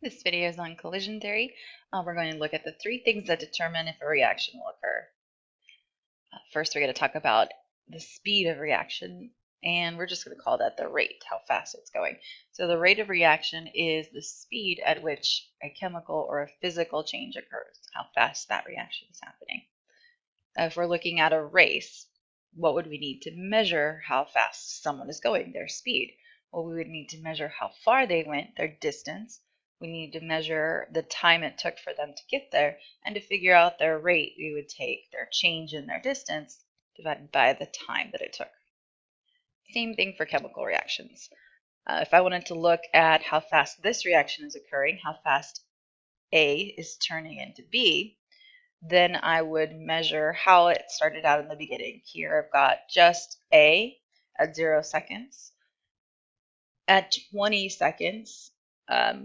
This video is on collision theory. We're going to look at the three things that determine if a reaction will occur. First, we're going to talk about the speed of reaction, and we're just going to call that the rate, how fast it's going. So the rate of reaction is the speed at which a chemical or a physical change occurs, how fast that reaction is happening. If we're looking at a race, what would we need to measure how fast someone is going, their speed? Well, we would need to measure how far they went, their distance. We need to measure the time it took for them to get there, and to figure out their rate, we would take their change in their distance divided by the time that it took. Same thing for chemical reactions. If I wanted to look at how fast this reaction is occurring, how fast A is turning into B, then I would measure how it started out in the beginning. Here I've got just A at 0 seconds. At 20 seconds,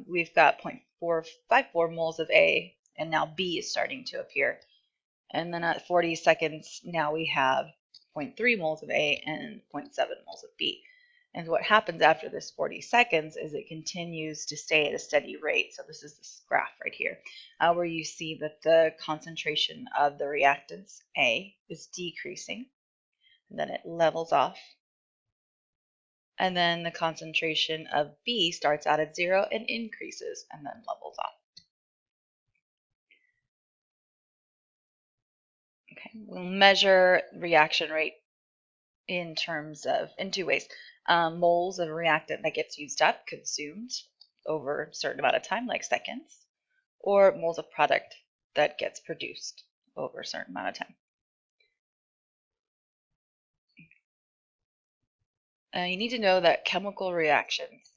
we've got 0.454 moles of A, and now B is starting to appear. And then at 40 seconds, now we have 0.3 moles of A and 0.7 moles of B. And what happens after this 40 seconds is it continues to stay at a steady rate. So this is this graph right here, where you see that the concentration of the reactants A is decreasing, and then it levels off. And then the concentration of B starts out at 0 and increases and then levels off. Okay, we'll measure reaction rate in two ways. Moles of reactant that gets used up, consumed over a certain amount of time, like seconds, or moles of product that gets produced over a certain amount of time. You need to know that chemical reactions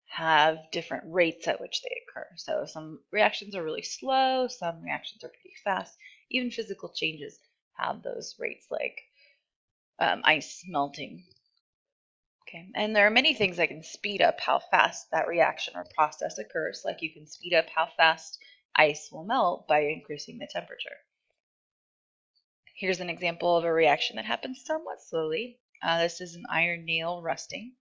have different rates at which they occur. So some reactions are really slow, some reactions are pretty fast. Even physical changes have those rates, like ice melting. Okay, and there are many things that can speed up how fast that reaction or process occurs, like you can speed up how fast ice will melt by increasing the temperature. Here's an example of a reaction that happens somewhat slowly. This is an iron nail rusting.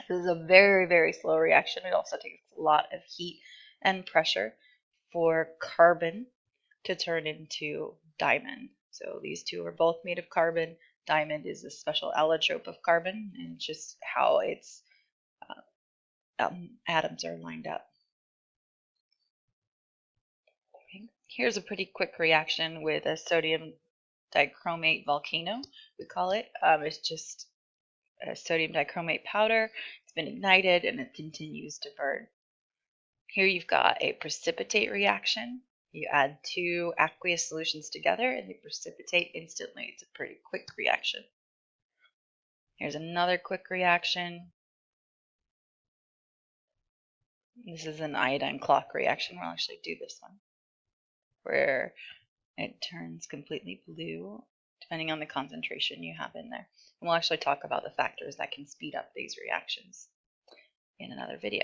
This is a very, very slow reaction. It also takes a lot of heat and pressure for carbon to turn into diamond. So these two are both made of carbon. Diamond is a special allotrope of carbon, and just how its atoms are lined up. Okay. Here's a pretty quick reaction with a sodium dichromate volcano, we call it. It's just a sodium dichromate powder. It's been ignited and it continues to burn. Here you've got a precipitate reaction. You add two aqueous solutions together and they precipitate instantly. It's a pretty quick reaction. Here's another quick reaction. This is an iodine clock reaction. We'll actually do this one, where it turns completely blue depending on the concentration you have in there. And we'll actually talk about the factors that can speed up these reactions in another video.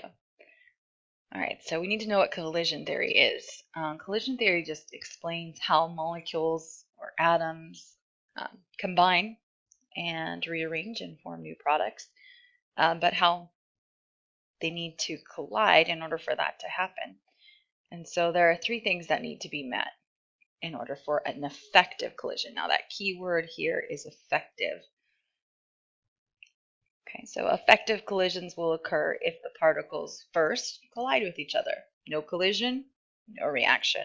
All right, so we need to know what collision theory is. Collision theory just explains how molecules or atoms combine and rearrange and form new products, but how they need to collide in order for that to happen. And so there are three things that need to be met in order for an effective collision. Now that key word here is effective. Okay, so effective collisions will occur if the particles first collide with each other. No collision, no reaction.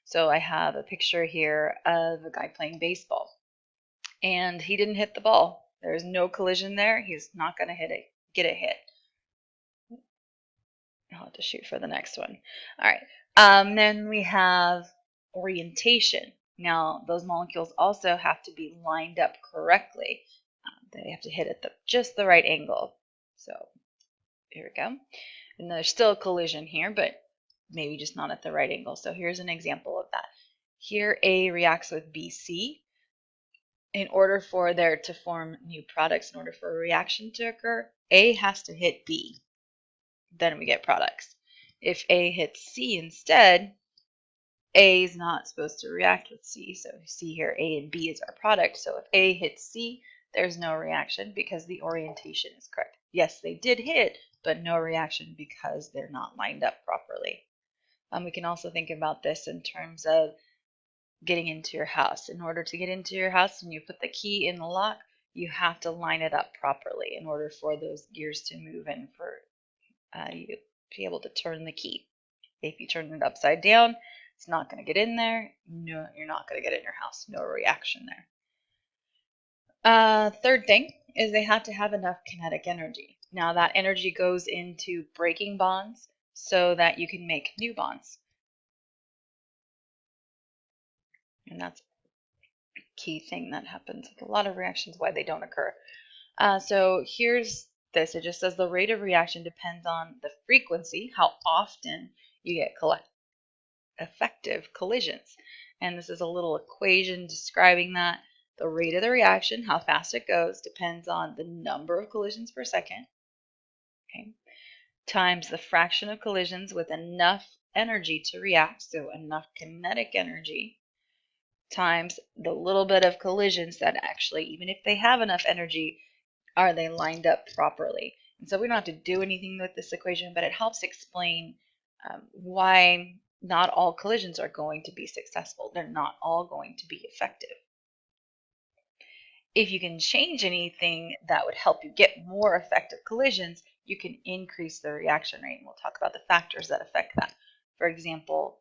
So I have a picture here of a guy playing baseball, and he didn't hit the ball. There's no collision there. He's not going to get a hit. I'll have to shoot for the next one. All right. Then we have orientation. Now, those molecules also have to be lined up correctly. They have to hit at just the right angle. So here we go. And there's still a collision here, but maybe just not at the right angle. So here's an example of that. Here A reacts with BC. In order for there to form new products, in order for a reaction to occur, A has to hit B. Then we get products. If A hits C instead, A is not supposed to react with C. So you see here A and B is our product. So if A hits C, there's no reaction because the orientation is correct. Yes, they did hit, but no reaction because they're not lined up properly. We can also think about this in terms of getting into your house. In order to get into your house, when you put the key in the lock, you have to line it up properly in order for those gears to move and for you to be able to turn the key. If you turn it upside down, it's not going to get in there. No, you're not going to get in your house. No reaction there. Third thing is they have to have enough kinetic energy. Now that energy goes into breaking bonds so that you can make new bonds. And that's a key thing that happens with a lot of reactions, why they don't occur. So here's this. It just says the rate of reaction depends on the frequency, how often you get effective collisions. And this is a little equation describing that. The rate of the reaction, how fast it goes, depends on the number of collisions per second, okay, times the fraction of collisions with enough energy to react, so enough kinetic energy, times the little bit of collisions that actually, even if they have enough energy, are they lined up properly? And so we don't have to do anything with this equation, but it helps explain why not all collisions are going to be successful. They're not all going to be effective. If you can change anything that would help you get more effective collisions, you can increase the reaction rate. And we'll talk about the factors that affect that. For example,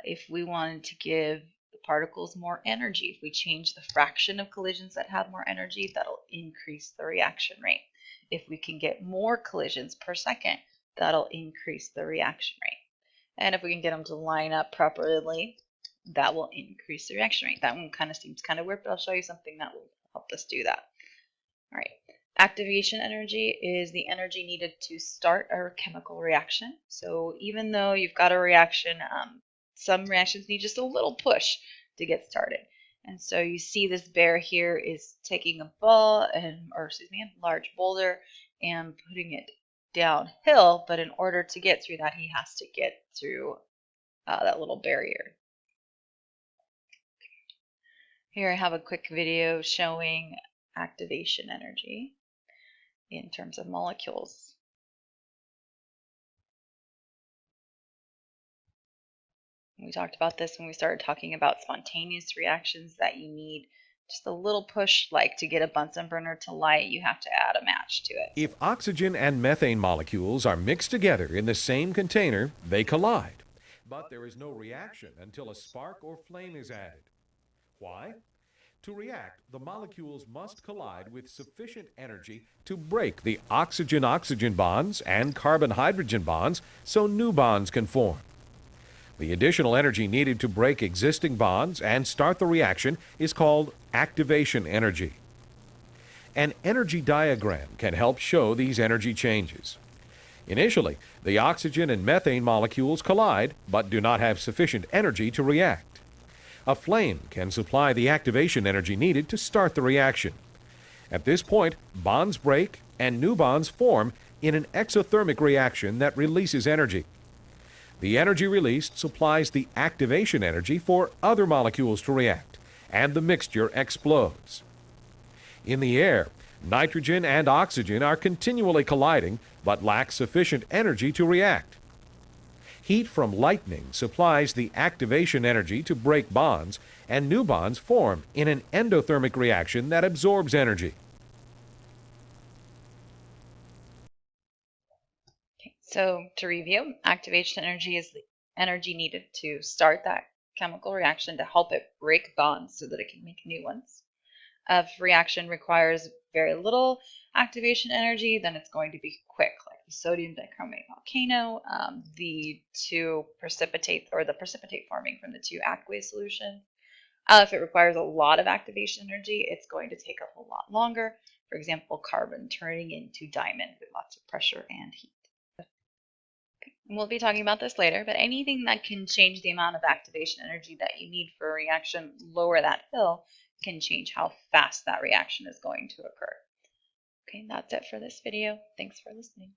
if we wanted to give the particles more energy, if we change the fraction of collisions that have more energy, that'll increase the reaction rate. If we can get more collisions per second, that'll increase the reaction rate. And if we can get them to line up properly, that will increase the reaction rate. That one kind of seems kind of weird, but I'll show you something that will help us do that. All right. Activation energy is the energy needed to start a chemical reaction. So even though you've got a reaction, some reactions need just a little push to get started. And so you see this bear here is taking a large boulder and putting it downhill, but in order to get through that, he has to get through that little barrier. Here I have a quick video showing activation energy in terms of molecules. We talked about this when we started talking about spontaneous reactions, that you need just a little push, like to get a Bunsen burner to light, you have to add a match to it. If oxygen and methane molecules are mixed together in the same container, they collide. But there is no reaction until a spark or flame is added. Why? To react, the molecules must collide with sufficient energy to break the oxygen-oxygen bonds and carbon-hydrogen bonds so new bonds can form. The additional energy needed to break existing bonds and start the reaction is called activation energy. An energy diagram can help show these energy changes. Initially, the oxygen and methane molecules collide but do not have sufficient energy to react. A flame can supply the activation energy needed to start the reaction. At this point, bonds break and new bonds form in an exothermic reaction that releases energy. The energy released supplies the activation energy for other molecules to react, and the mixture explodes. In the air, nitrogen and oxygen are continually colliding but lack sufficient energy to react. Heat from lightning supplies the activation energy to break bonds, and new bonds form in an endothermic reaction that absorbs energy. Okay, so to review, activation energy is the energy needed to start that chemical reaction to help it break bonds so that it can make new ones. If reaction requires very little activation energy, then it's going to be quick, like the sodium dichromate volcano, the precipitate forming from the two aqueous solutions. If it requires a lot of activation energy, it's going to take a whole lot longer. For example, carbon turning into diamond with lots of pressure and heat. And we'll be talking about this later, but anything that can change the amount of activation energy that you need for a reaction, lower that hill, can change how fast that reaction is going to occur. Okay, that's it for this video. Thanks for listening.